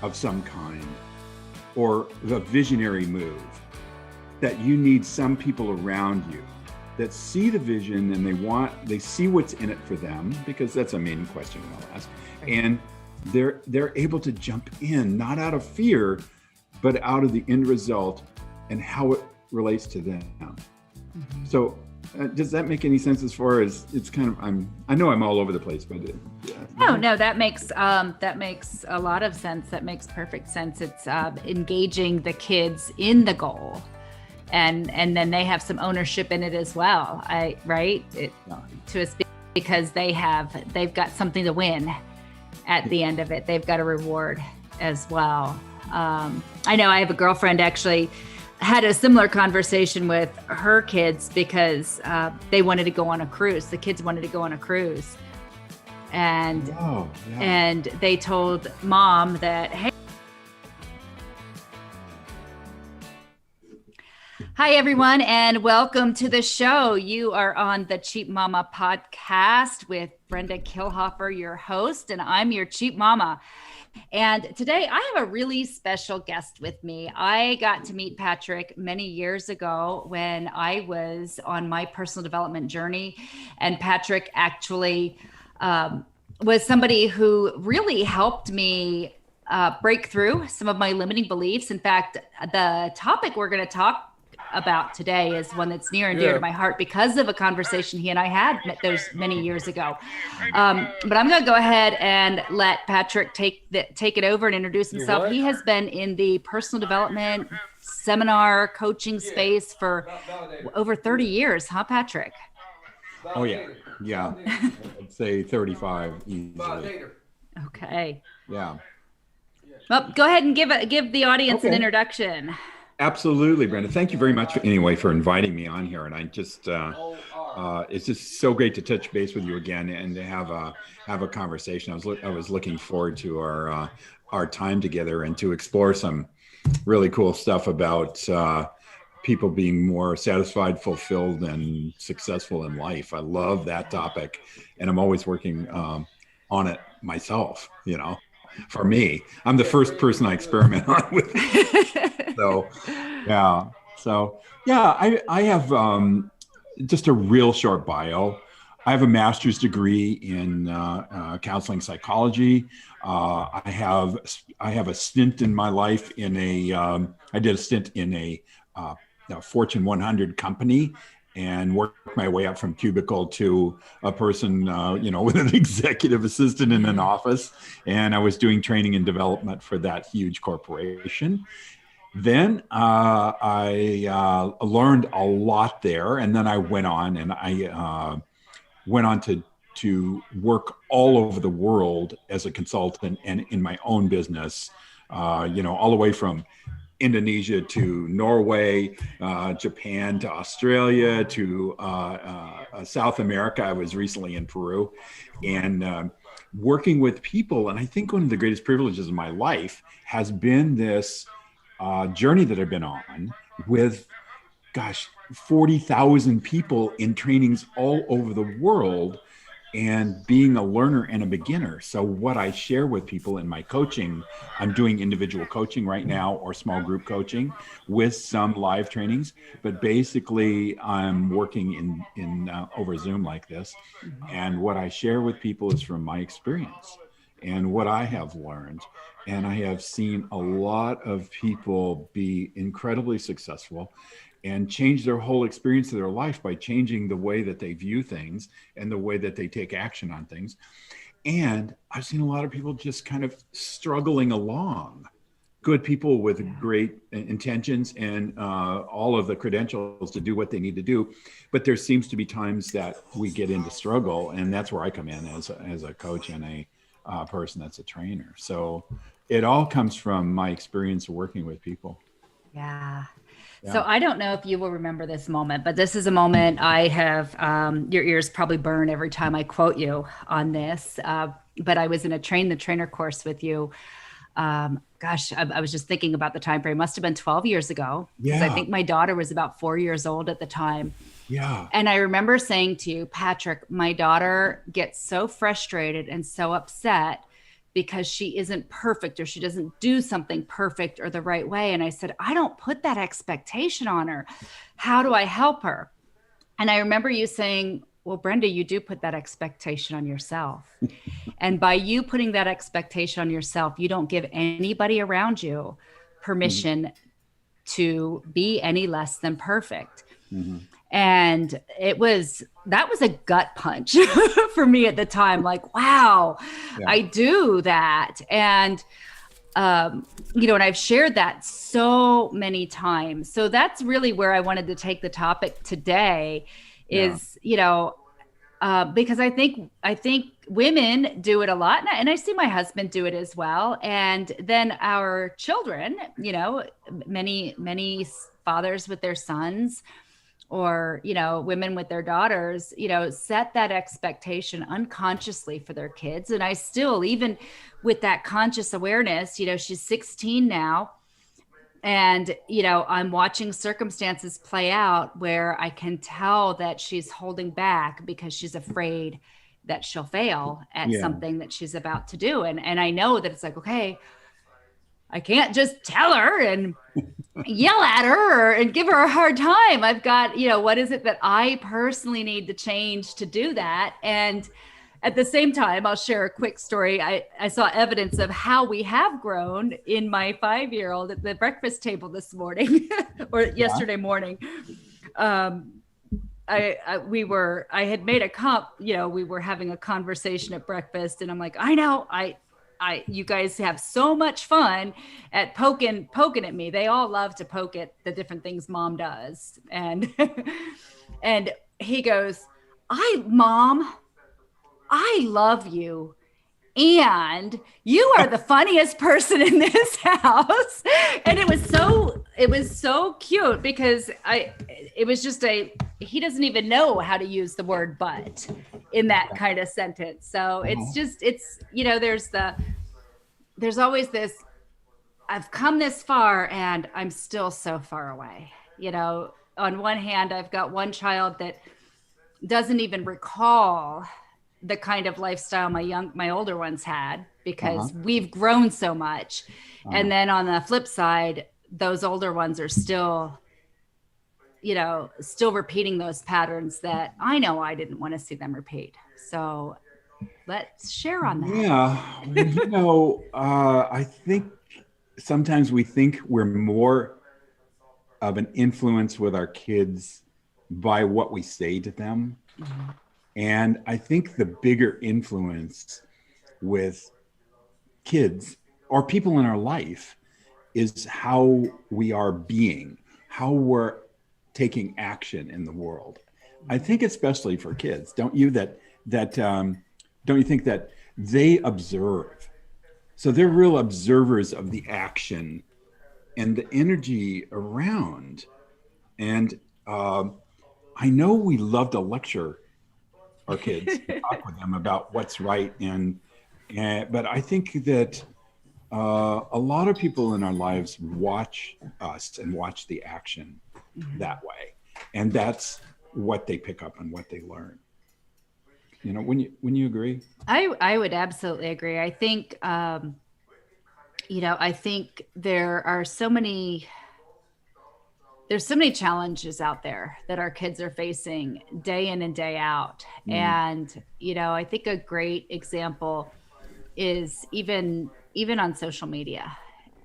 of some kind or the visionary move, that you need some people around you that see the vision and they see what's in it for them, because that's a main question I'll ask. And they're able to jump in, not out of fear, but out of the end result and how it relates to them. Mm-hmm. So does that make any sense as far as it's kind of, I know I'm all over the place, but No, that makes a lot of sense. That makes perfect sense. It's engaging the kids in the goal. And then they have some ownership in it as well. Because they've got something to win at the end of it. They've got a reward as well. I know I have a girlfriend actually had a similar conversation with her kids because they wanted to go on a cruise. The kids wanted to go on a cruise. And and they told mom that, hey, hi, everyone, and welcome to the show. You are on the Cheap Mama podcast with Brenda Killhofer, your host, and I'm your Cheap Mama. And today I have a really special guest with me. I got to meet Patrick many years ago when I was on my personal development journey. And Patrick actually was somebody who really helped me break through some of my limiting beliefs. In fact, the topic we're going to talk about today is one that's near and dear to my heart because of a conversation he and I had those many years ago. But I'm going to go ahead and let Patrick take it over and introduce himself. He has been in the personal development seminar coaching space for over 30 years, huh, Patrick? Oh yeah. I'd say 35 easily. Okay. Yeah. Well, go ahead and give the audience an introduction. Absolutely, Brenda. Thank you very much for inviting me on here. And I just, it's just so great to touch base with you again and to have a conversation. I was looking forward to our time together and to explore some really cool stuff about people being more satisfied, fulfilled, and successful in life. I love that topic, and I'm always working on it myself. For me, I'm the first person I experiment on with. I have just a real short bio. I have a master's degree in counseling psychology. I have a stint in my life I did a stint in a Fortune 100 company and worked my way up from cubicle to a person, with an executive assistant in an office. And I was doing training and development for that huge corporation. Then I learned a lot there. And then I went on to work all over the world as a consultant and in my own business, all the way from Indonesia to Norway, Japan to Australia to South America. I was recently in Peru and working with people. And I think one of the greatest privileges of my life has been this journey that I've been on with, 40,000 people in trainings all over the world and being a learner and a beginner. So what I share with people in my coaching, I'm doing individual coaching right now or small group coaching with some live trainings, but basically I'm working in over Zoom like this. And what I share with people is from my experience and what I have learned. And I have seen a lot of people be incredibly successful and change their whole experience of their life by changing the way that they view things and the way that they take action on things. And I've seen a lot of people just kind of struggling along. Good people with great intentions and all of the credentials to do what they need to do. But there seems to be times that we get into struggle, and that's where I come in as a coach and a person that's a trainer. So it all comes from my experience of working with people. Yeah. So I don't know if you will remember this moment, but this is a moment I have, your ears probably burn every time I quote you on this. But I was in a train the trainer course with you. I was just thinking about the time frame. Must have been 12 years ago. Because I think my daughter was about 4 years old at the time. Yeah. And I remember saying to you, Patrick, my daughter gets so frustrated and so upset because she isn't perfect or she doesn't do something perfect or the right way. And I said, I don't put that expectation on her. How do I help her? And I remember you saying, well, Brenda, you do put that expectation on yourself. And by you putting that expectation on yourself, you don't give anybody around you permission to be any less than perfect. And that was a gut punch for me at the time. Like, wow, I do that. And, and I've shared that so many times. So that's really where I wanted to take the topic today is, because I think women do it a lot, and I see my husband do it as well. And then our children, many fathers with their sons, or, women with their daughters, set that expectation unconsciously for their kids. And I still, even with that conscious awareness, she's 16 now. And, I'm watching circumstances play out where I can tell that she's holding back because she's afraid that she'll fail at something that she's about to do. And I know that it's like, okay, I can't just tell her and yell at her and give her a hard time. I've got, what is it that I personally need to change to do that? And at the same time, I'll share a quick story. I saw evidence of how we have grown in my 5-year-old at the breakfast table this morning or yesterday morning. I had made we were having a conversation at breakfast, and I'm like, I know, you guys have so much fun at poking at me. They all love to poke at the different things mom does. And, and he goes, Mom, I love you. And you are the funniest person in this house. And it was so cute because he doesn't even know how to use the word but in that kind of sentence. So there's always this, I've come this far and I'm still so far away. On one hand, I've got one child that doesn't even recall the kind of lifestyle my older ones had because we've grown so much. And then on the flip side, those older ones are still repeating those patterns that I know I didn't want to see them repeat. So let's share on that. Yeah. I think sometimes we think we're more of an influence with our kids by what we say to them. And I think the bigger influence with kids or people in our life is how we are being, how we're taking action in the world. I think especially for kids, don't you think that they observe? So they're real observers of the action and the energy around. And I know we love to lecture our kids and talk with them about what's right. But I think that a lot of people in our lives watch us and watch the action that way. And that's what they pick up and what they learn. When you agree? I would absolutely agree. I think, I think there's so many challenges out there that our kids are facing day in and day out. And, I think a great example is even on social media,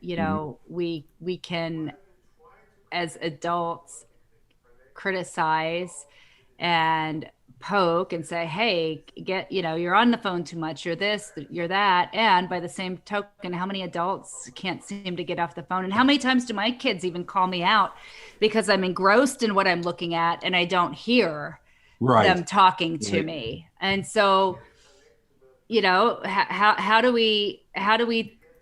we can, as adults, criticize and poke and say, hey, you're on the phone too much, you're this, you're that. And by the same token, how many adults can't seem to get off the phone? And how many times do my kids even call me out because I'm engrossed in what I'm looking at and I don't hear them talking to me? And so, how do we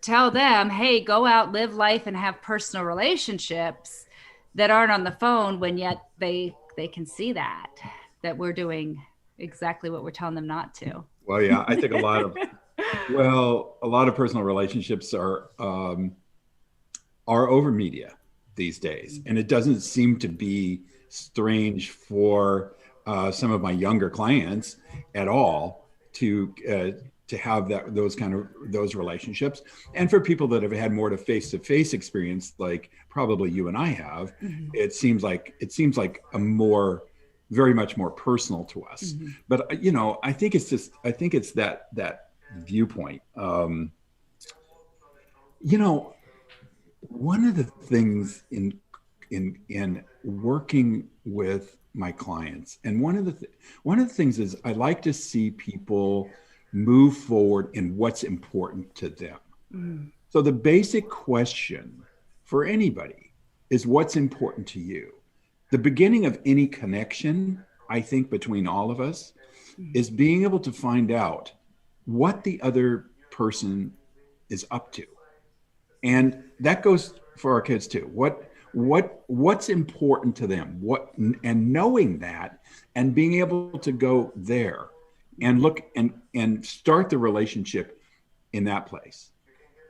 tell them, hey, go out, live life, and have personal relationships that aren't on the phone, when yet they can see that we're doing exactly what we're telling them not to? Well, yeah, I think a lot of personal relationships are over media these days. And it doesn't seem to be strange for some of my younger clients at all to to have those relationships. And for people that have had more to face-to-face experience, like probably you and I have, it seems like very much more personal to us. But I think it's that viewpoint. One of the things in working with my clients, and one of the things is I like to see people move forward in what's important to them. So the basic question for anybody is, what's important to you? The beginning of any connection, I think, between all of us is being able to find out what the other person is up to. And that goes for our kids too. What's important to them? And knowing that and being able to go there and look and start the relationship in that place.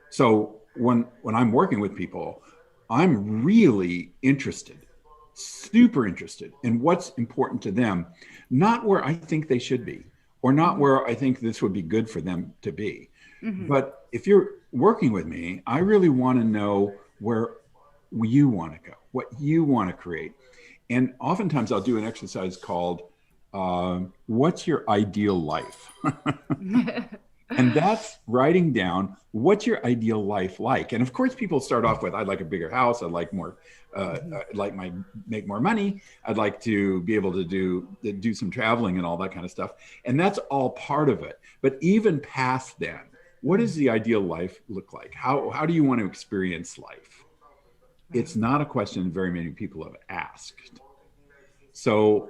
So when I'm working with people, I'm really interested, super interested in what's important to them, not where I think they should be, or not where I think this would be good for them to be. But if you're working with me, I really want to know where you want to go, what you want to create. And oftentimes I'll do an exercise called, what's your ideal life? And that's writing down, what's your ideal life like? And of course, people start off with, I'd like a bigger house. I'd like more, make more money. I'd like to be able to do some traveling and all that kind of stuff. And that's all part of it. But even past then, what does the ideal life look like? How do you want to experience life? It's not a question very many people have asked. So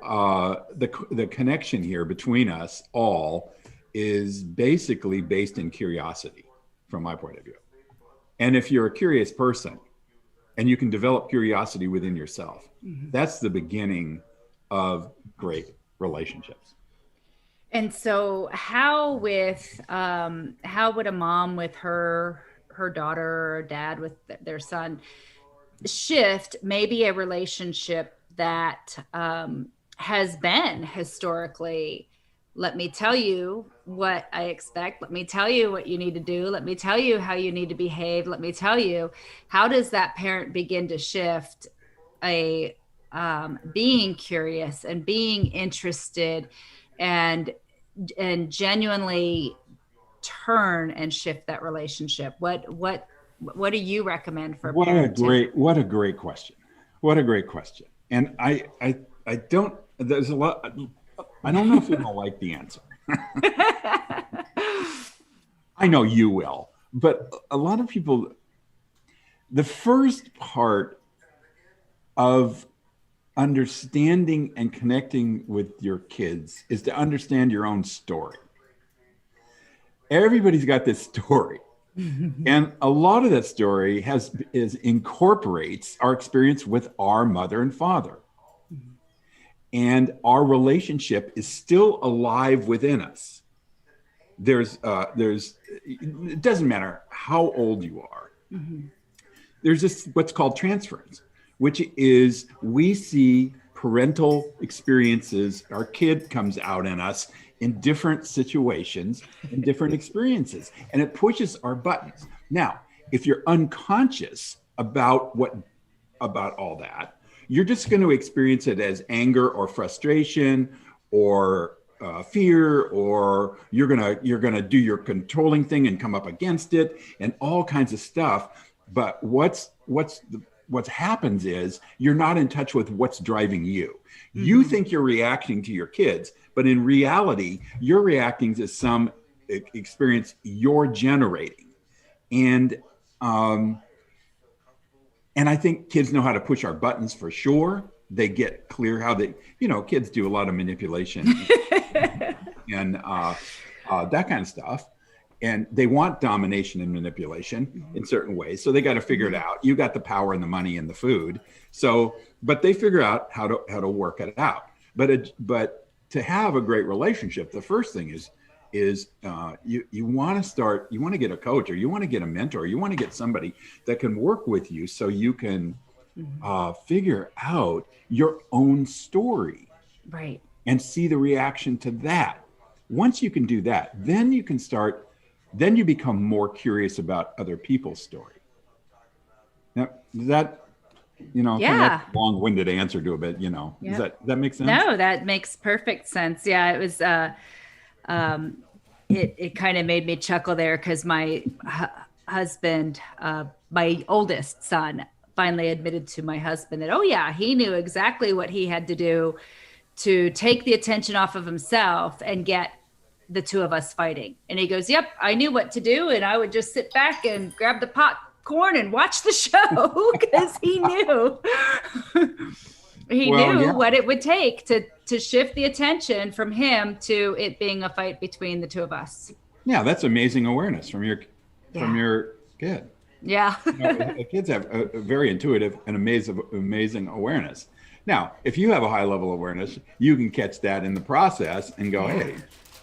the connection here between us all is basically based in curiosity, from my point of view. And if you're a curious person and you can develop curiosity within yourself, that's the beginning of great relationships. And so how would a mom with her daughter or dad with their son shift maybe a relationship that has been historically, let me tell you what I expect, let me tell you what you need to do, let me tell you how you need to behave, let me tell you, how does that parent begin to shift being curious and being interested and genuinely turn and shift that relationship? What do you recommend for what a great question. What a great question. And I don't know if you're gonna like the answer. I know you will, but a lot of people, the first part of understanding and connecting with your kids is to understand your own story. Everybody's got this story. And a lot of that story incorporates our experience with our mother and father. And our relationship is still alive within us. It doesn't matter how old you are. There's this what's called transference, which is we see parental experiences. Our kid comes out in us in different situations and different experiences, and it pushes our buttons. Now, if you're unconscious about all that, you're just going to experience it as anger or frustration or fear, or you're gonna do your controlling thing and come up against it and all kinds of stuff. But what happens is you're not in touch with what's driving you. You think you're reacting to your kids, but in reality, you're reacting to some experience you're generating. And I think kids know how to push our buttons for sure. They get clear how kids do a lot of manipulation and that kind of stuff. And they want domination and manipulation in certain ways. So they got to figure it out. You got the power and the money and the food. But they figure out how to work it out. But to have a great relationship, the first thing is you want to get a coach, or you want to get a mentor, you want to get somebody that can work with you so you can figure out your own story, right, and see the reaction to that. Once you can do that, then you can start, then you become more curious about other people's story. Now, does that, kind of Yeah. that's a long-winded answer to a bit, Yep. does that make sense? No, that makes perfect sense. Yeah, it was it kind of made me chuckle there because my husband, my oldest son, finally admitted to my husband that, oh yeah, he knew exactly what he had to do to take the attention off of himself and get the two of us fighting. And he goes, yep, I knew what to do. And I would just sit back and grab the popcorn and watch the show because he knew. He knew what it would take to shift the attention from him to it being a fight between the two of us. Yeah, that's amazing awareness from your kid. Yeah. Kids have a very intuitive and amazing awareness. Now, if you have a high level awareness, you can catch that in the process and go, hey,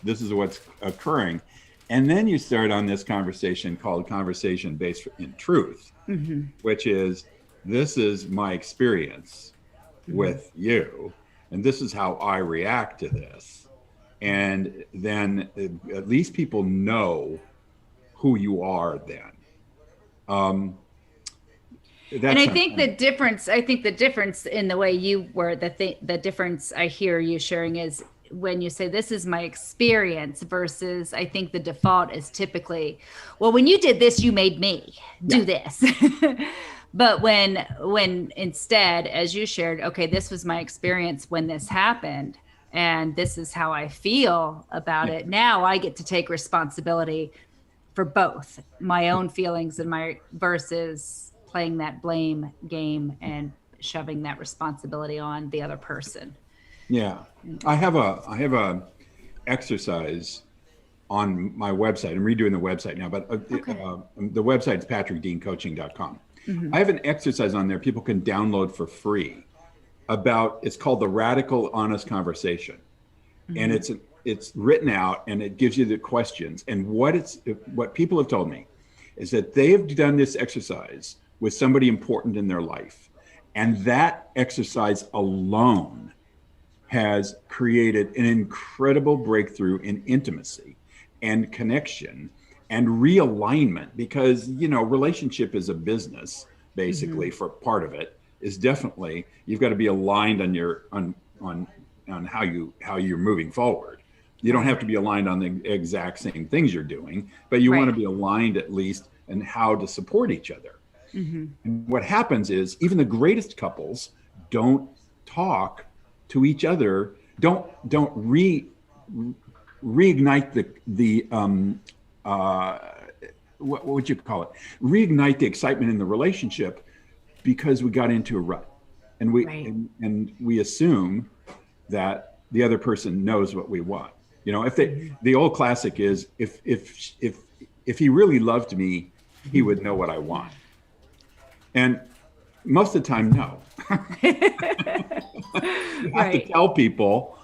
this is what's occurring. And then you start on this conversation called conversation based in truth, which is, this is my experience with you, and this is how I react to this. And then at least people know who you are then. And I think the difference in the way you were, the difference I hear you sharing is when you say, this is my experience, versus I think the default is typically, well, when you did this, you made me do this. But when instead, as you shared, okay, this was my experience when this happened, and this is how I feel about it. Now I get to take responsibility for both my own feelings and my versus playing that blame game and shoving that responsibility on the other person. Yeah, I have a exercise on my website. I'm redoing the website now, but the website's patrickdeancoaching.com. I have an exercise on there people can download for free it's called the Radical Honest Conversation. And it's written out and it gives you the questions. And what people have told me is that they have done this exercise with somebody important in their life. And that exercise alone has created an incredible breakthrough in intimacy and connection and realignment, because, relationship is a business, basically. For part of it is definitely, you've got to be aligned on how you're moving forward. You don't have to be aligned on the exact same things you're doing, but you want to be aligned at least in how to support each other. And what happens is even the greatest couples don't talk to each other, don't reignite what would you call it? Reignite the excitement in the relationship, because we got into a rut, and we assume that the other person knows what we want. If the old classic is, if he really loved me, he would know what I want. And most of the time, no. You have to tell people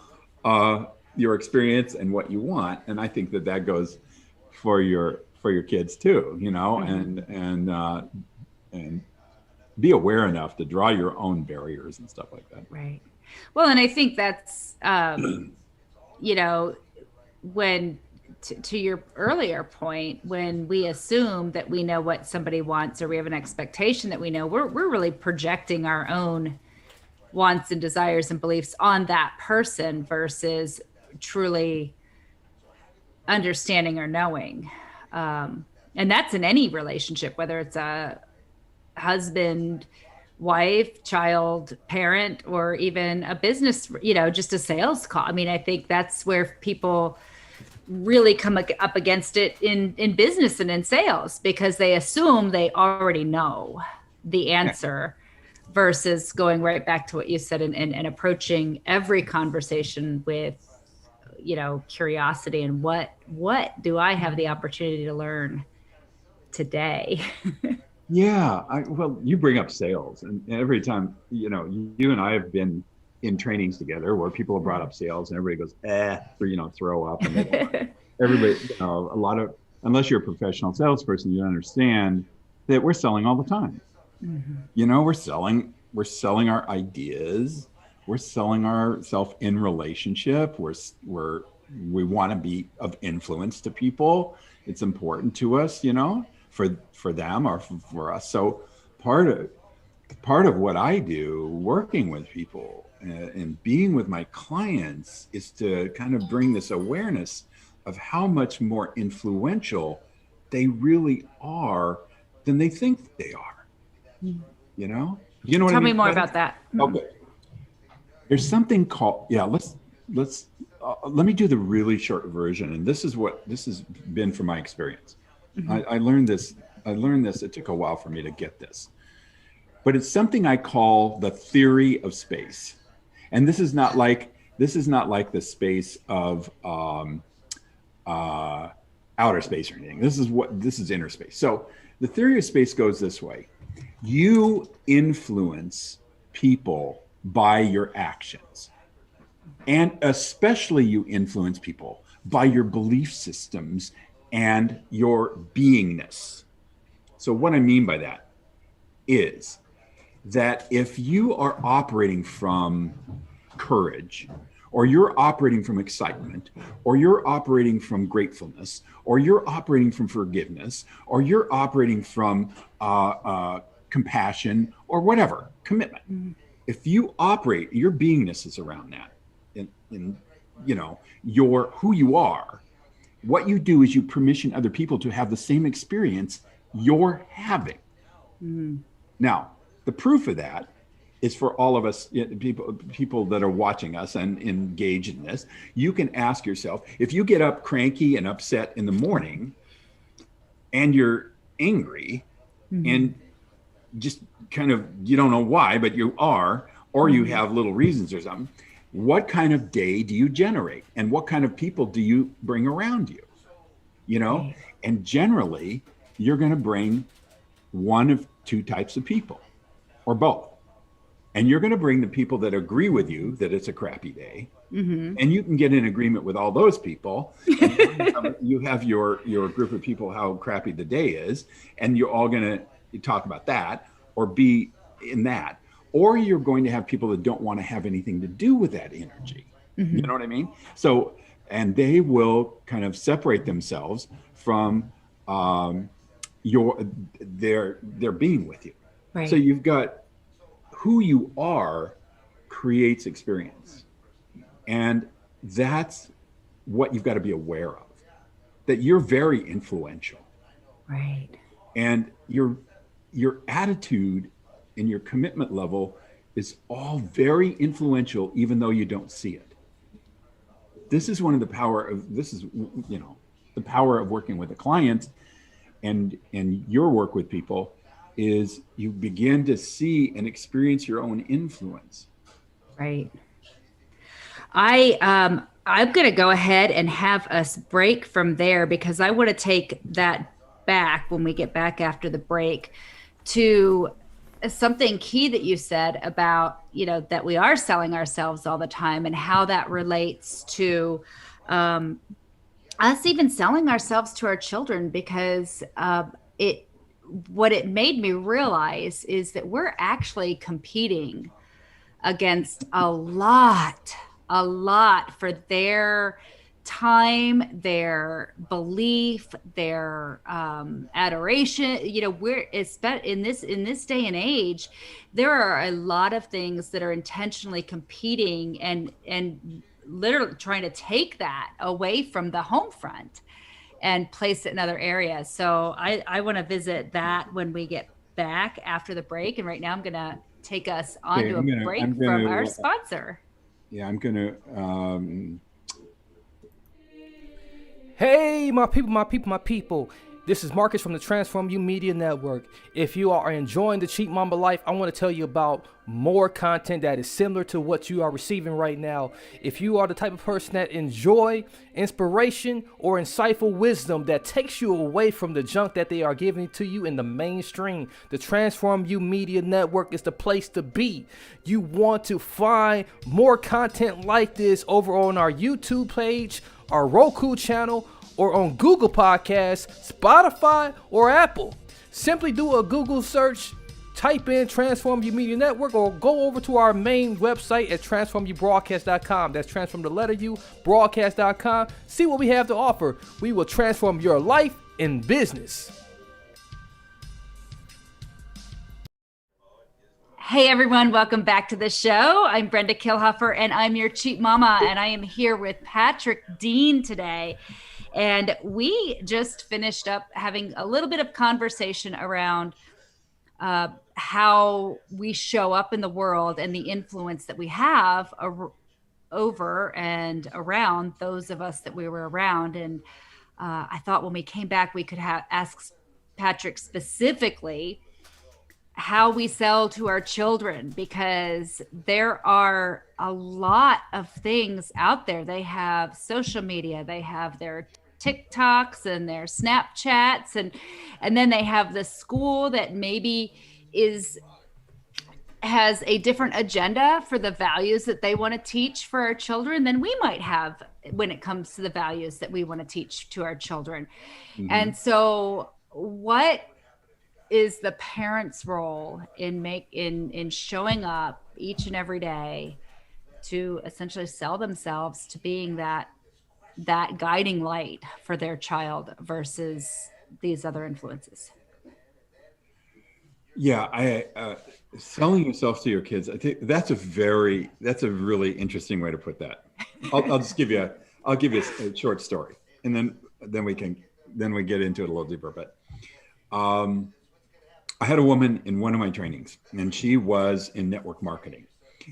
your experience and what you want, and I think that goes for your kids too. And be aware enough to draw your own barriers and stuff like that. Right. Well, and I think that's when to your earlier point, when we assume that we know what somebody wants, or we have an expectation that we know, we're really projecting our own wants and desires and beliefs on that person versus truly understanding or knowing. And that's in any relationship, whether it's a husband, wife, child, parent, or even a business, just a sales call. I mean, I think that's where people really come up against it in business and in sales, because they assume they already know the answer versus going right back to what you said and approaching every conversation with, curiosity and what do I have the opportunity to learn today? Yeah. Well, you bring up sales, and every time, you and I have been in trainings together where people have brought up sales and everybody goes, or, throw up. And everybody, unless you're a professional salesperson, you understand that we're selling all the time. We're selling our ideas. We're selling ourselves in relationship. We're we want to be of influence to people. It's important to us, for them or for us. So part of what I do working with people and being with my clients is to kind of bring this awareness of how much more influential they really are than they think they are. You know what Tell I mean? me more about that. Okay. There's something called, let me do the really short version. And this has been from my experience. I learned this. It took a while for me to get this, but it's something I call the theory of space. And this is not like the space of outer space or anything. This is inner space. So the theory of space goes this way. You influence people by your actions. And especially you influence people by your belief systems and your beingness. So what I mean by that is that if you are operating from courage, or you're operating from excitement, or you're operating from gratefulness, or you're operating from forgiveness, or you're operating from compassion, or whatever, commitment. If you operate, your beingness is around that, in your who you are. What you do is you permission other people to have the same experience you're having. Now, the proof of that is for all of us, people that are watching us and engaged in this. You can ask yourself, if you get up cranky and upset in the morning and you're angry and just kind of, you don't know why, but you are, or you have little reasons or something, what kind of day do you generate? And what kind of people do you bring around you? And generally you're going to bring one of two types of people, or both. And you're going to bring the people that agree with you that it's a crappy day. And you can get in agreement with all those people. You have your group of people, how crappy the day is, and you're all going to talk about that or be in that. Or you're going to have people that don't want to have anything to do with that energy. You know what I mean? So, and they will kind of separate themselves from their being with you. Right. So you've got who you are creates experience. And that's what you've got to be aware of, that you're very influential. Right. And your attitude and your commitment level is all very influential, even though you don't see it. This is one of the power of, the power of working with a client and your work with people is you begin to see and experience your own influence. Right. I'm going to go ahead and have us break from there, because I want to take that back when we get back after the break to something key that you said about, that we are selling ourselves all the time, and how that relates to us even selling ourselves to our children, because what it made me realize is that we're actually competing against a lot for their time, their belief, their adoration. We're in this day and age, there are a lot of things that are intentionally competing and literally trying to take that away from the home front and place it in other areas. So I want to visit that when we get back after the break. And right now I'm going to take us onto a break from our sponsor. Yeah, I'm going to... Hey, my people. This is Marcus from the Transform You Media Network. If you are enjoying the Cheap Mama life, I want to tell you about more content that is similar to what you are receiving right now. If you are the type of person that enjoy inspiration or insightful wisdom that takes you away from the junk that they are giving to you in the mainstream, the Transform You Media Network is the place to be. You want to find more content like this over on our YouTube page, our Roku channel, or on Google Podcasts, Spotify, or Apple. Simply do a Google search type in Transform You Media Network or go over to our main website at transformyoubroadcast.com. That's transform the letter U, broadcast.com. See what we have to offer. We will transform your life and business. Hey everyone, welcome back to the show. I'm Brenda Kilhofer and I'm your Cheap Mama, and I am here with Patrick Dean today. And we just finished up having a little bit of conversation around how we show up in the world and the influence that we have over and around those of us that we were around. And I thought when we came back, we could ask Patrick specifically how we sell to our children, because there are a lot of things out there. They have social media, they have their TikToks and their Snapchats, and then they have the school that maybe has a different agenda for the values that they want to teach for our children than we might have when it comes to the values that we want to teach to our children. Mm-hmm. And so what is the parent's role in showing up each and every day to essentially sell themselves to being that guiding light for their child versus these other influences? Yeah, selling yourself to your kids, I think that's a really interesting way to put that. I'll give you a short story, and then we get into it a little deeper. But I had a woman in one of my trainings, and she was in network marketing.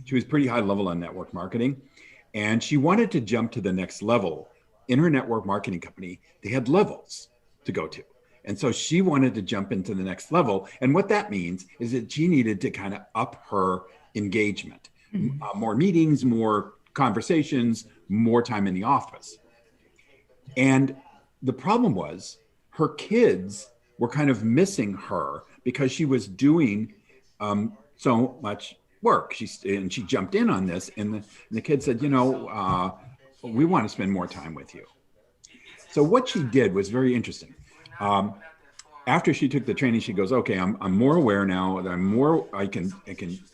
She was pretty high level on network marketing, and she wanted to jump to the next level. In her network marketing company, they had levels to go to. And so she wanted to jump into the next level. And what that means is that she needed to kind of up her engagement, more meetings, more conversations, more time in the office. And the problem was her kids were kind of missing her because she was doing so much work. She jumped in on this, and the kid said, we want to spend more time with you. So what she did was very interesting. After she took the training, she goes, okay, I'm more aware now that I can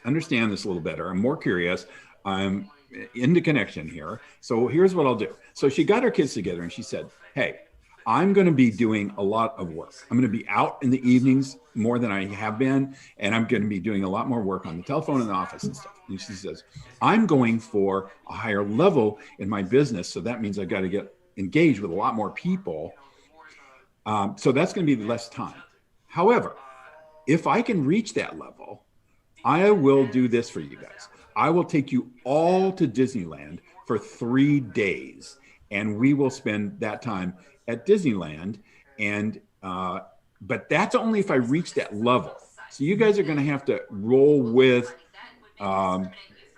understand this a little better. I'm more curious. I'm in the connection here. So here's what I'll do. So she got her kids together and she said, hey, I'm going to be doing a lot of work. I'm going to be out in the evenings more than I have been. And I'm going to be doing a lot more work on the telephone in the office and stuff. And she says, I'm going for a higher level in my business. So that means I've got to get engaged with a lot more people. So that's going to be less time. However, if I can reach that level, I will do this for you guys. I will take you all to Disneyland for 3 days, and we will spend that time at Disneyland. And but that's only if I reach that level. So you guys are going to have to roll with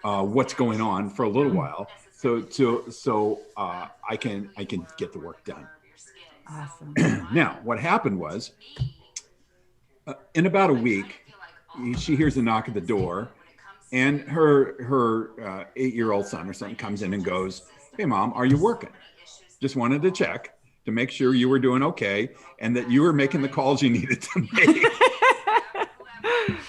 what's going on for a little while, so I can get the work done. Awesome. Now, what happened was, in about a week, she hears a knock at the door, and her 8-year-old son or something comes in and goes, "Hey, Mom, are you working? Just wanted to check to make sure you were doing okay and that you were making the calls you needed to make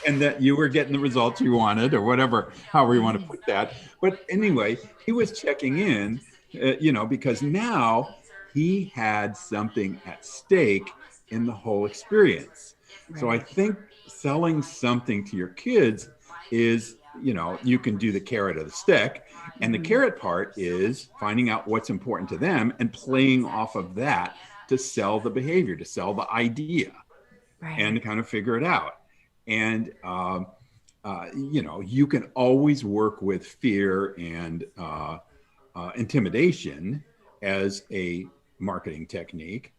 and that you were getting the results you wanted," or whatever, however you want to put that. But anyway, he was checking in, because now he had something at stake in the whole experience. Right. So I think selling something to your kids is, you can do the carrot or the stick. And the carrot part is finding out what's important to them and playing off of that to sell the behavior, to sell the idea, right, and to kind of figure it out. And, you can always work with fear and intimidation as a marketing technique.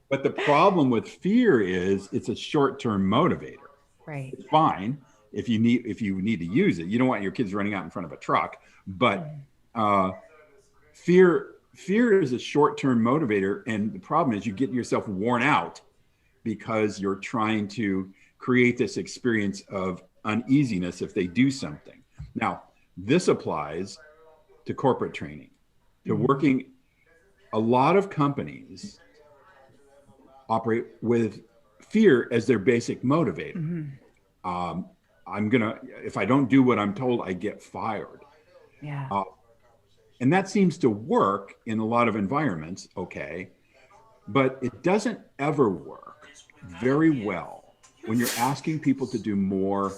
But the problem with fear is it's a short-term motivator. Right. It's fine if you need to use it. You don't want your kids running out in front of a truck, but fear is a short-term motivator, and the problem is you get yourself worn out because you're trying to create this experience of uneasiness if they do something. Now, this applies to corporate training, to working. A lot of companies operate with fear as their basic motivator. If I don't do what I'm told, I get fired. Yeah. And that seems to work in a lot of environments, okay, but it doesn't ever work very well when you're asking people to do more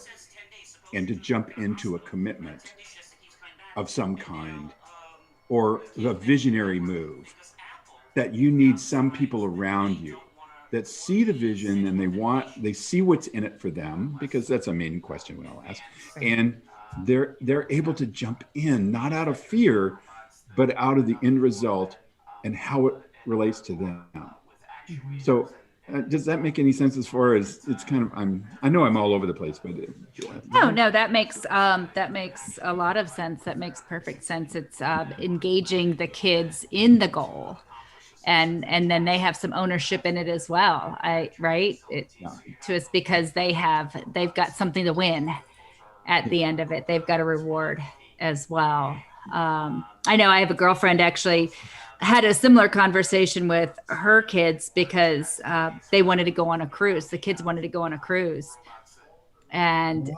and to jump into a commitment of some kind or the visionary move, that you need some people around you that see the vision and they see what's in it for them, because that's a main question we all ask. And they're able to jump in, not out of fear, but out of the end result and how it relates to them. So does that make any sense? As far as it's kind of, I know I'm all over the place, but No, that makes a lot of sense. That makes perfect sense. It's engaging the kids in the goal, and then they have some ownership in it as well. To us, because they've got something to win at the end of it. They've got a reward as well. I know I have a girlfriend actually had a similar conversation with her kids because they wanted to go on a cruise. The kids wanted to go on a cruise. And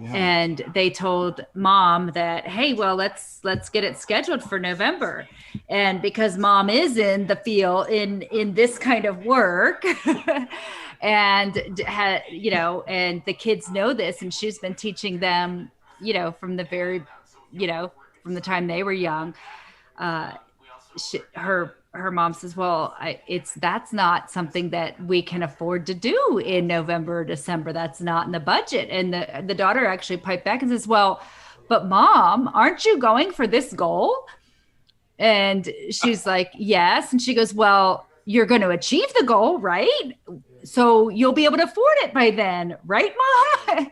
and they told mom that, hey, well, let's get it scheduled for November. And because mom is in the field in this kind of work and and the kids know this, and she's been teaching them, from the very, from the time they were young. Her mom says, well, that's not something that we can afford to do in November or December. That's not in the budget. And the daughter actually piped back and says, well, but mom, aren't you going for this goal? And she's like, yes. And she goes, well, you're going to achieve the goal, right? So you'll be able to afford it by then, right, mom?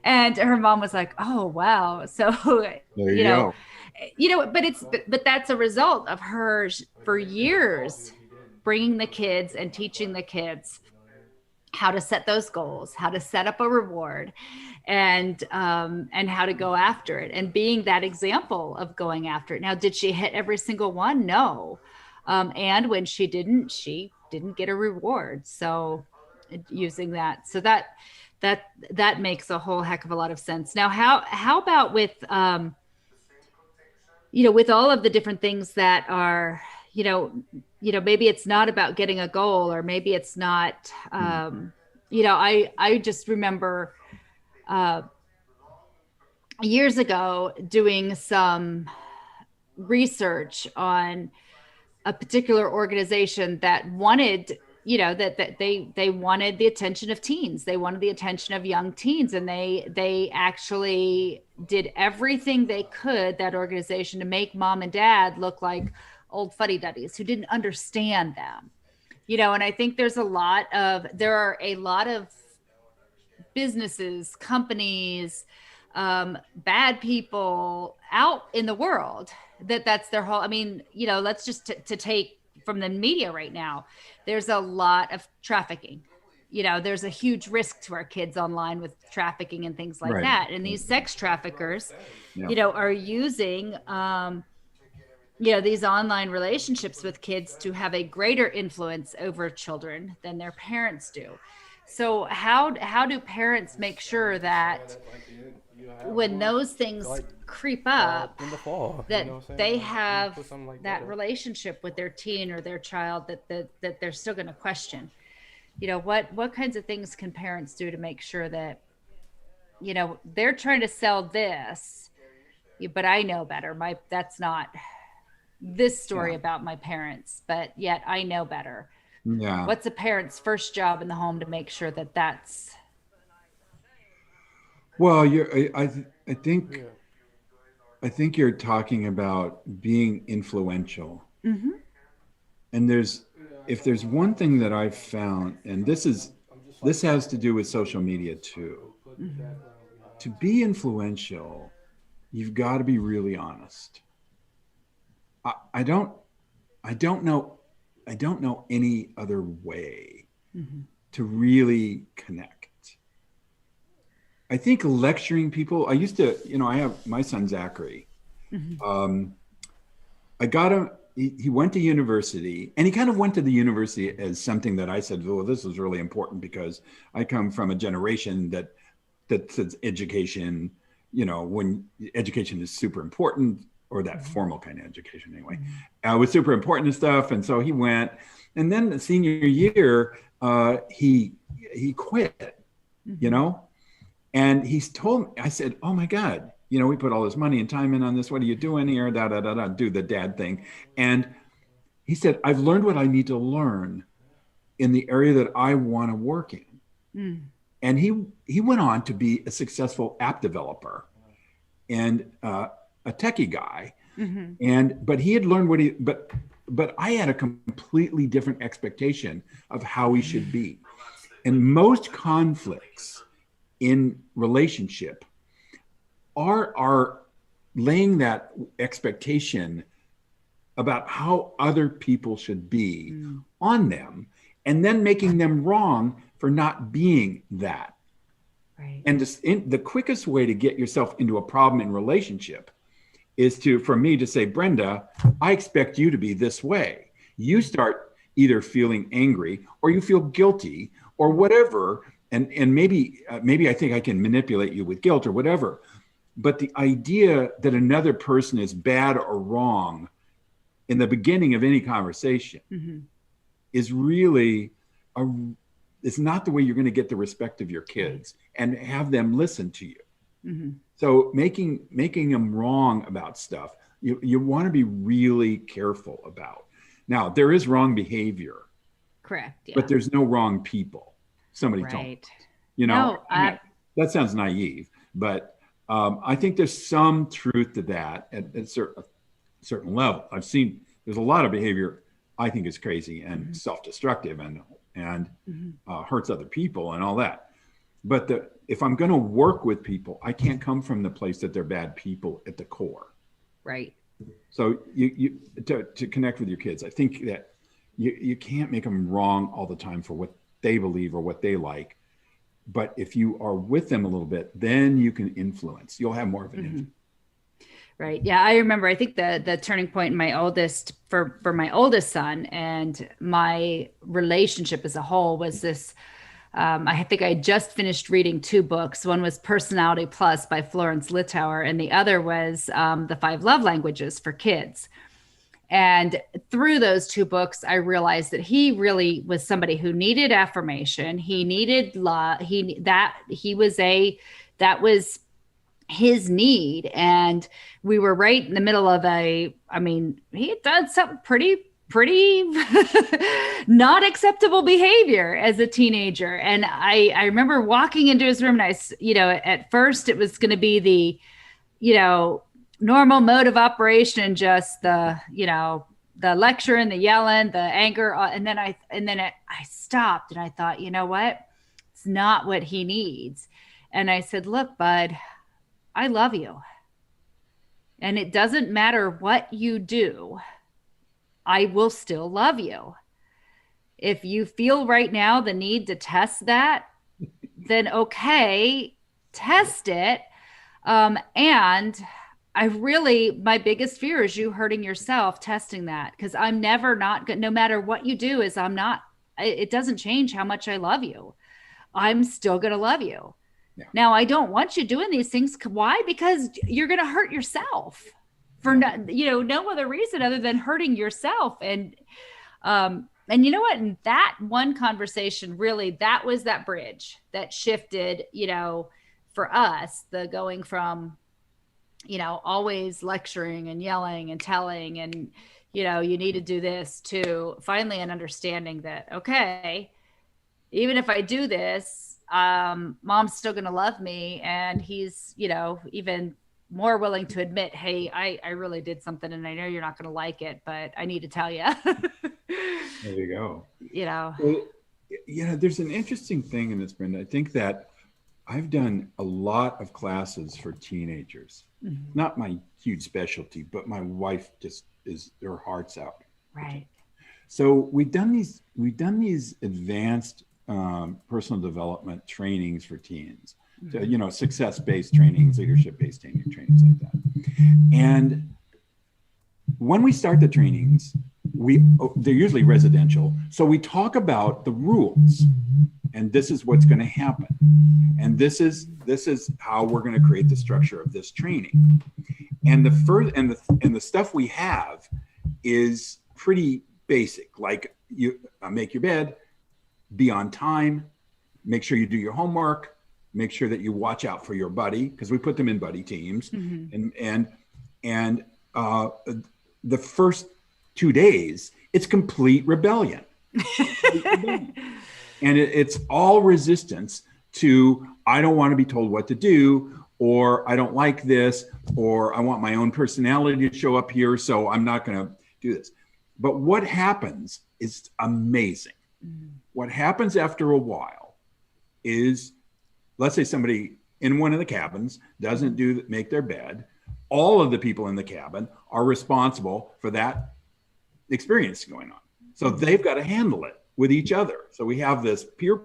And her mom was like, oh, wow. So, there you go. But that's a result of her for years bringing the kids and teaching the kids how to set those goals, how to set up a reward, and how to go after it, and being that example of going after it. Now, did she hit every single one? No. And when she didn't get a reward. So using that, so that makes a whole heck of a lot of sense. Now, how about with, with all of the different things that are, maybe it's not about getting a goal, or maybe it's not, I just remember years ago doing some research on a particular organization that wanted, that they wanted the attention of teens. They wanted the attention of young teens. And they actually did everything they could, that organization, to make mom and dad look like old fuddy-duddies who didn't understand them. And I think there are a lot of businesses, companies, bad people out in the world that's their whole, let's just to take from the media right now, there's a lot of trafficking. There's a huge risk to our kids online with trafficking and things like that. And these sex traffickers, are using, these online relationships with kids to have a greater influence over children than their parents do. So how do parents make sure that when those things creep up, in the fall, that they have that relationship with their teen or their child that they're still going to question? What kinds of things can parents do to make sure that, they're trying to sell this, but I know better. That's not this story about my parents, but yet I know better. Yeah. What's a parent's first job in the home to make sure that that's? Well, I think you're talking about being influential. Mm-hmm. And if there's one thing that I've found, and this has to do with social media too. Mm-hmm. To be influential, you've got to be really honest. I don't know any other way to really connect. I think lecturing people, I used to, I have my son, Zachary. Mm-hmm. I got him, he went to university, and he kind of went to the university as something that I said, well, this is really important because I come from a generation that says education, when education is super important, or that formal kind of education anyway, was super important and stuff. And so he went, and then the senior year, he quit, and he's told me, I said, oh my God, we put all this money and time in on this. What are you doing here? Do the dad thing. And he said, I've learned what I need to learn in the area that I want to work in. Mm. And he went on to be a successful app developer and a techie guy. Mm-hmm. But he had learned but I had a completely different expectation of how he should be. And most conflicts in relationship are laying that expectation about how other people should be on them, and then making them wrong for not being that. Right. And the quickest way to get yourself into a problem in relationship is for me to say, Brenda, I expect you to be this way. You start either feeling angry or you feel guilty or whatever. And maybe I think I can manipulate you with guilt or whatever. But the idea that another person is bad or wrong in the beginning of any conversation is really it's not the way you're going to get the respect of your kids and have them listen to you. Mm-hmm. So making them wrong about stuff, you want to be really careful about. Now, there is wrong behavior. Correct. Yeah. But there's no wrong people. Somebody told me. That sounds naive, but I think there's some truth to that at a certain level. I've seen there's a lot of behavior I think is crazy and self-destructive and hurts other people and all that. But if I'm going to work with people, I can't come from the place that they're bad people at the core. Right. So you to connect with your kids, I think that you can't make them wrong all the time for what they believe or what they like. But if you are with them a little bit, then you can influence. You'll have more of an influence. Right. Yeah. I remember, I think the turning point in my oldest, for my oldest son and my relationship as a whole was this. I think I just finished reading 2 books. One was Personality Plus by Florence Littauer, and the other was The 5 Love Languages for Kids. And through those 2 books, I realized that he really was somebody who needed affirmation. He needed love. That was his need. And we were right in the middle of he had done something pretty not acceptable behavior as a teenager. And I remember walking into his room, and at first it was going to be the, normal mode of operation, just the lecture and the yelling, the anger. And then I stopped and I thought, you know what? It's not what he needs. And I said, look, bud, I love you. And it doesn't matter what you do. I will still love you. If you feel right now the need to test that, then okay, test it. And my biggest fear is you hurting yourself testing that, because I'm never not good. No matter what you do it doesn't change how much I love you. I'm still going to love you. Yeah. Now, I don't want you doing these things. Why? Because you're going to hurt yourself for no other reason other than hurting yourself. And you know what? And that one conversation, really, that was that bridge that shifted, for us, the going from, always lecturing and yelling and telling and, you need to do this, to finally an understanding that, okay, even if I do this, mom's still going to love me. And he's, even more willing to admit, hey, I really did something and I know you're not going to like it, but I need to tell you. There you go. Well, there's an interesting thing in this, Brenda. I think that I've done a lot of classes for teenagers. Mm-hmm. Not my huge specialty, but my wife just is her heart's out. Right. So we've done these advanced personal development trainings for teens. Mm-hmm. So, success-based trainings, leadership-based trainings like that. And when we start the trainings, they're usually residential. So we talk about the rules, and this is what's going to happen. And this is how we're going to create the structure of this training. And the stuff we have is pretty basic. Like you make your bed, be on time, make sure you do your homework, make sure that you watch out for your buddy, because we put them in buddy teams. And the first 2 days, it's complete rebellion. And it's all resistance to, I don't want to be told what to do, or I don't like this, or I want my own personality to show up here, so I'm not going to do this. But what happens is amazing. What happens after a while is, let's say somebody in one of the cabins doesn't make their bed. All of the people in the cabin are responsible for that experience going on. So they've got to handle it with each other. So we have this peer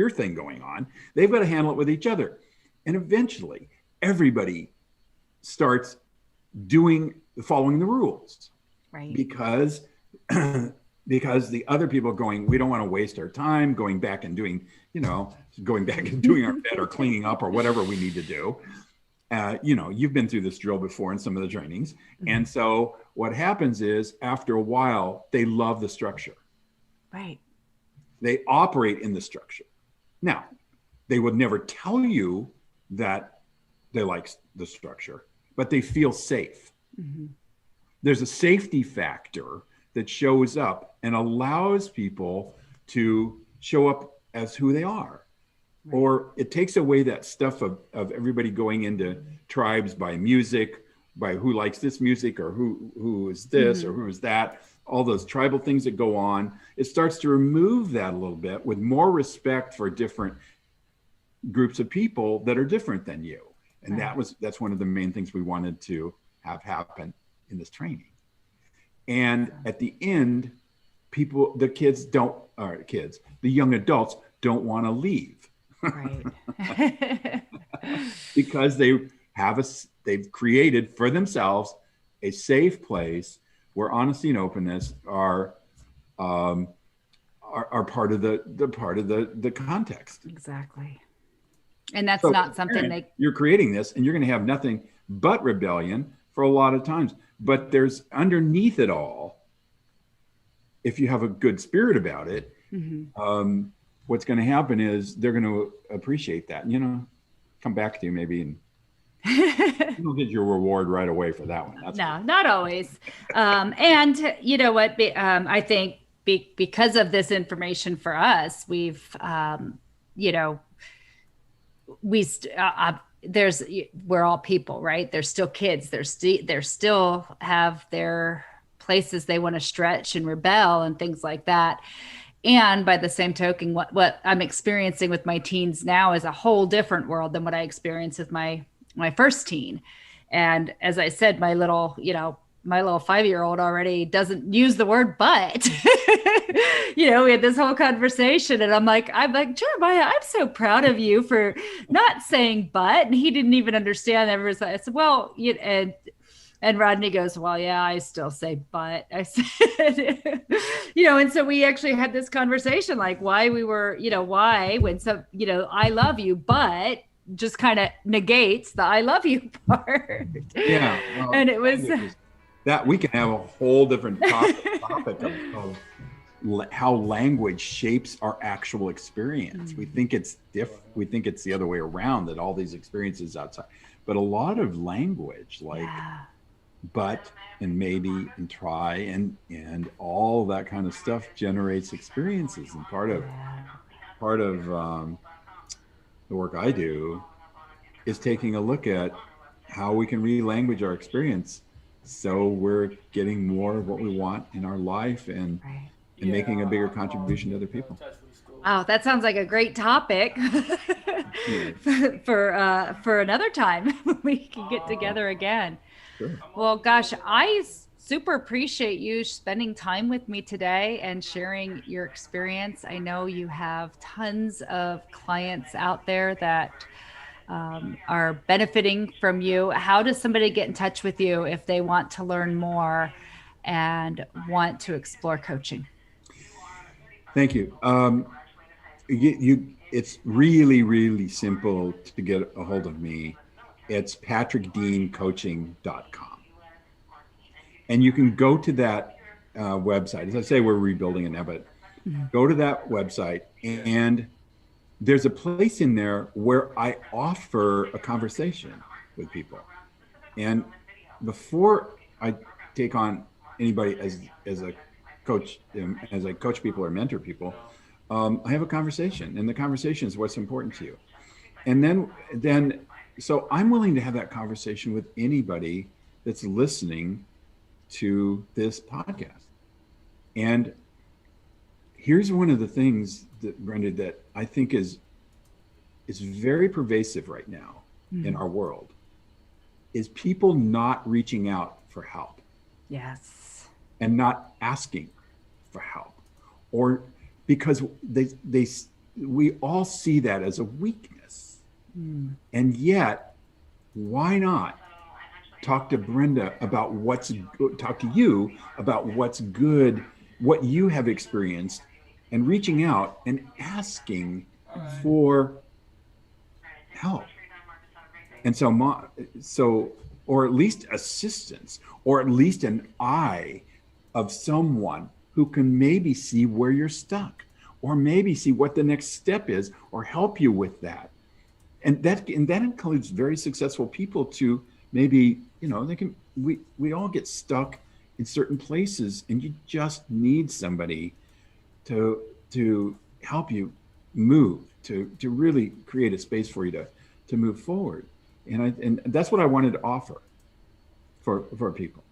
thing going on. They've got to handle it with each other. And eventually everybody starts following the rules. Right. Because the other people are going, we don't want to waste our time going back and doing our bed or cleaning up or whatever we need to do. You've been through this drill before in some of the trainings. And so what happens is, after a while, they love the structure. Right. They operate in the structure. Now, they would never tell you that they like the structure, but they feel safe. There's a safety factor that shows up and allows people to show up as who they are. Right. Or it takes away that stuff of everybody going into tribes by music, by who likes this music, or who is this, or who is that, all those tribal things that go on. It starts to remove that a little bit with more respect for different groups of people that are different than you. And that's one of the main things we wanted to have happen in this training. And at the end, the young adults don't want to leave. Right. Because they've created for themselves a safe place where honesty and openness are part of the context. Exactly. And that's not something you're creating this, and you're going to have nothing but rebellion for a lot of times. But there's underneath it all, if you have a good spirit about it, what's going to happen is they're going to appreciate that, and, come back to you maybe, and you'll get your reward right away for that one. Not always. And you know what? I think because of this information for us, we're all people, right? They're still kids. They're still have their places they want to stretch and rebel and things like that. And by the same token, what I'm experiencing with my teens now is a whole different world than what I experienced with my first teen. And as I said, my little 5-year-old already doesn't use the word but. We had this whole conversation, and I'm like, Jeremiah, I'm so proud of you for not saying but. And he didn't even understand. I said, well, and Rodney goes, well, yeah, I still say but. I said, and so we actually had this conversation, like why when some, I love you, but just kind of negates the I love you part. Yeah. Well, and it was that we can have a whole different topic of how language shapes our actual experience. We think it's we think it's the other way around, that all these experiences outside, but a lot of language but and maybe and try and all that kind of stuff generates experiences. And part of the work I do is taking a look at how we can re-language our experience so we're getting more of what we want in our life and making a bigger contribution to other people. Wow, that sounds like a great topic for another time we can get together again. Sure. Well, gosh, I super appreciate you spending time with me today and sharing your experience. I know you have tons of clients out there that are benefiting from you. How does somebody get in touch with you if they want to learn more and want to explore coaching? Thank you. It's really, really simple to get a hold of me. It's patrickdeancoaching.com. And you can go to that website. As I say, we're rebuilding it now, but go to that website, and there's a place in there where I offer a conversation with people. And before I take on anybody as a coach, as I coach people or mentor people, I have a conversation, and the conversation is what's important to you. And then, so I'm willing to have that conversation with anybody that's listening to this podcast. And here's one of the things that, Brenda, that I think is very pervasive right now in our world, is people not reaching out for help. Yes. And not asking for help, or because we all see that as a weakness. And yet, why not talk to Brenda about talk to you about what's good, what you have experienced, and reaching out and asking for help. And so, or at least assistance, or at least an eye of someone who can maybe see where you're stuck, or maybe see what the next step is, or help you with that. And that includes very successful people to maybe, we all get stuck in certain places, and you just need somebody to help you move, to really create a space for you to move forward. And that's what I wanted to offer for people.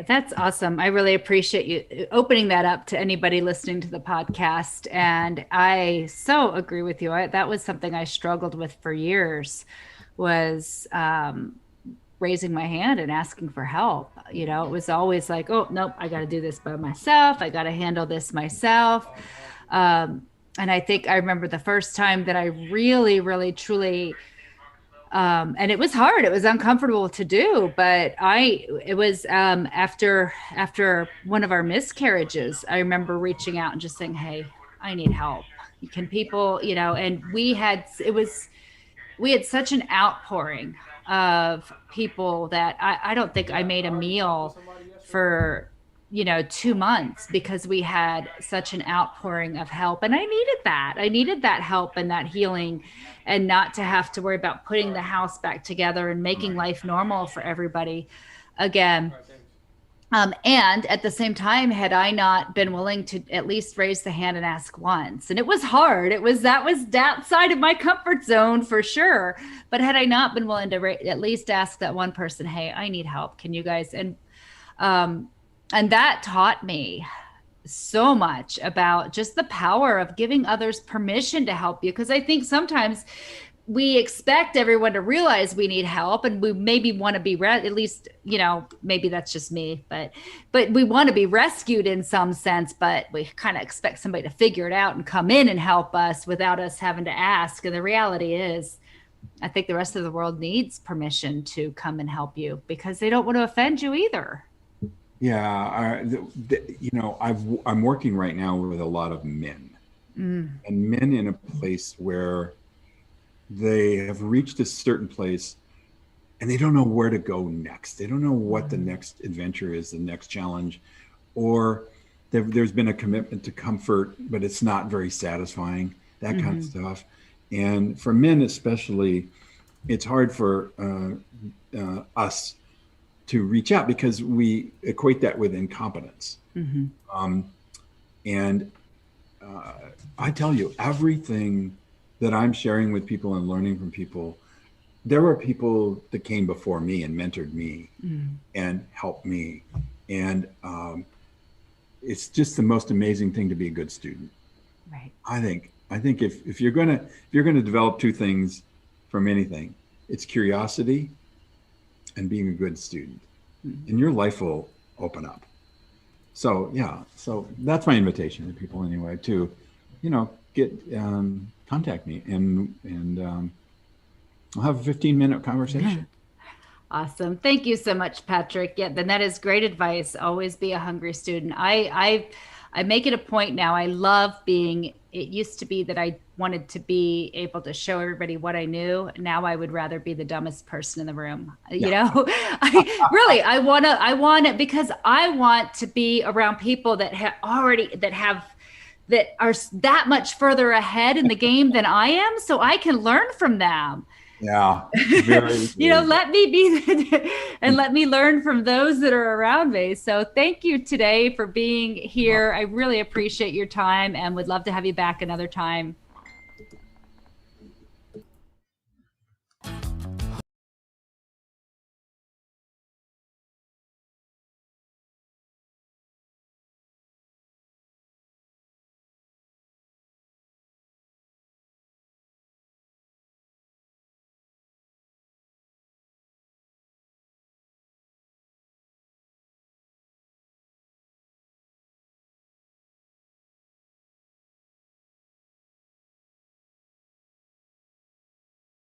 That's awesome. I really appreciate you opening that up to anybody listening to the podcast. And I so agree with you. That was something I struggled with for years, was raising my hand and asking for help. It was always like, oh, nope, I got to do this by myself. I got to handle this myself. And I think I remember the first time that I really, really, truly, and it was hard. It was uncomfortable to do, but it was after one of our miscarriages, I remember reaching out and just saying, hey, I need help. Can people, and we had such an outpouring of people that I don't think I made a meal for 2 months, because we had such an outpouring of help. And I needed that help and that healing, and not to have to worry about putting the house back together and making life normal for everybody again. And at the same time, had I not been willing to at least raise the hand and ask once, and it was hard, that was outside of my comfort zone for sure. But had I not been willing to at least ask that one person, hey, I need help. Can you guys, and that taught me so much about just the power of giving others permission to help you. Because I think sometimes we expect everyone to realize we need help, and we maybe want to be at least, maybe that's just me, but we want to be rescued in some sense, but we kind of expect somebody to figure it out and come in and help us without us having to ask. And the reality is, I think the rest of the world needs permission to come and help you, because they don't want to offend you either. Yeah, I'm working right now with a lot of men, and men in a place where they have reached a certain place and they don't know where to go next. They don't know what the next adventure is, the next challenge, or there's been a commitment to comfort, but it's not very satisfying, that kind of stuff. And for men especially, it's hard for us to reach out, because we equate that with incompetence. And I tell you, everything that I'm sharing with people and learning from people, there were people that came before me and mentored me and helped me. And it's just the most amazing thing to be a good student. Right. I think if you're gonna develop two things from anything, it's curiosity and being a good student, and your life will open up. So that's my invitation to people anyway, to get contact me, and I'll have a 15-minute conversation. Awesome. Thank you so much, Patrick. Yeah, then that is great advice. Always be a hungry student. I make it a point now. I love being, it used to be that I wanted to be able to show everybody what I knew. Now I would rather be the dumbest person in the room. You know, I want it because I want to be around people that that are that much further ahead in the game than I am, so I can learn from them. Yeah. Very, Let me be and let me learn from those that are around me. So thank you today for being here. I really appreciate your time and would love to have you back another time.